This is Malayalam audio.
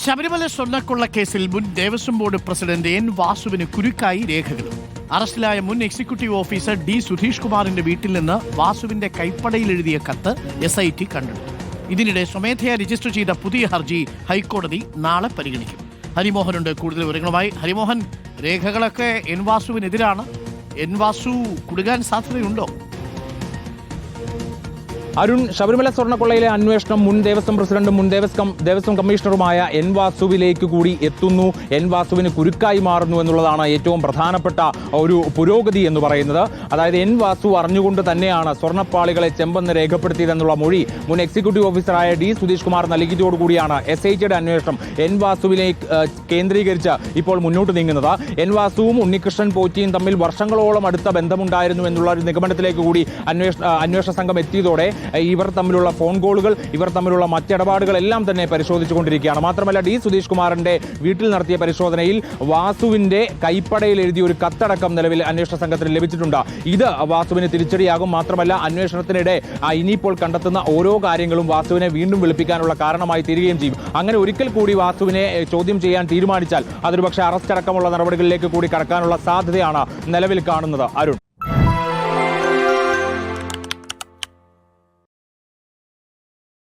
ശബരിമല സ്വർണ്ണക്കൊള്ള കേസിൽ മുൻ ദേവസ്വം ബോർഡ് പ്രസിഡന്റ് എൻ വാസുവിന് കുരുക്കായി രേഖകളും. അറസ്റ്റിലായ മുൻ എക്സിക്യൂട്ടീവ് ഓഫീസർ ഡി സുധീഷ് കുമാറിന്റെ വീട്ടിൽ നിന്ന് വാസുവിന്റെ കൈപ്പടയിൽ എഴുതിയ കത്ത് SIT കണ്ടെടുത്തു. ഇതിനിടെ സ്വമേധയാ രജിസ്റ്റർ ചെയ്ത പുതിയ ഹർജി ഹൈക്കോടതി നാളെ പരിഗണിക്കും. ഹരിമോഹനുണ്ട് കൂടുതൽ വിവരങ്ങളുമായി. ഹരിമോഹൻ, രേഖകളൊക്കെ എൻ വാസുവിനെതിരാണ്. എൻ വാസു കുടുങ്ങാൻ സാധ്യതയുണ്ടോ? അരുൺ, ശബരിമല സ്വർണ്ണക്കൊള്ളയിലെ അന്വേഷണം മുൻ ദേവസ്വം പ്രസിഡന്റും മുൻ ദേവസ്വം കമ്മീഷണറുമായ എൻ വാസുവിലേക്ക് കൂടി എത്തുന്നു. എൻ വാസുവിന് കുരുക്കായി മാറുന്നു എന്നുള്ളതാണ് ഏറ്റവും പ്രധാനപ്പെട്ട ഒരു പുരോഗതി എന്ന് പറയുന്നത്. അതായത് എൻ വാസു അറിഞ്ഞുകൊണ്ട് തന്നെയാണ് സ്വർണ്ണപ്പാളികളെ ചെമ്പെന്ന് രേഖപ്പെടുത്തിയതെന്നുള്ള മൊഴി മുൻ എക്സിക്യൂട്ടീവ് ഓഫീസറായ ഡി സുധീഷ് കുമാർ നൽകിയതോടുകൂടിയാണ് SITയുടെ അന്വേഷണം എൻ വാസുവിലേക്ക് കേന്ദ്രീകരിച്ച് ഇപ്പോൾ മുന്നോട്ട് നീങ്ങുന്നത്. എൻ വാസുവും ഉണ്ണികൃഷ്ണൻ പോറ്റിയും തമ്മിൽ വർഷങ്ങളോളം അടുത്ത ബന്ധമുണ്ടായിരുന്നു എന്നുള്ള ഒരു നിഗമനത്തിലേക്ക് കൂടി അന്വേഷണ സംഘം എത്തിയതോടെ ഇവർ തമ്മിലുള്ള ഫോൺ കോളുകൾ, ഇവർ തമ്മിലുള്ള മറ്റിടപാടുകളെല്ലാം തന്നെ പരിശോധിച്ചുകൊണ്ടിരിക്കുകയാണ്. മാത്രമല്ല ഡി സുധീഷ് കുമാറിന്റെ വീട്ടിൽ നടത്തിയ പരിശോധനയിൽ വാസുവിന്റെ കൈപ്പടയിൽ എഴുതിയ ഒരു കത്തടക്കം നിലവിൽ അന്വേഷണ സംഘത്തിന് ലഭിച്ചിട്ടുണ്ട്. ഇത് വാസുവിന് തിരിച്ചടിയാകും. മാത്രമല്ല അന്വേഷണത്തിനിടെ ഇനിയിപ്പോൾ കണ്ടെത്തുന്ന ഓരോ കാര്യങ്ങളും വാസുവിനെ വീണ്ടും വിളിപ്പിക്കാനുള്ള കാരണമായി തീരുകയും ചെയ്യും. അങ്ങനെ ഒരിക്കൽ കൂടി വാസുവിനെ ചോദ്യം ചെയ്യാൻ തീരുമാനിച്ചാൽ അതൊരു പക്ഷേ അറസ്റ്റ് അടക്കമുള്ള നടപടികളിലേക്ക് കൂടി കടക്കാനുള്ള സാധ്യതയാണ് നിലവിൽ കാണുന്നത്. അരുൺ.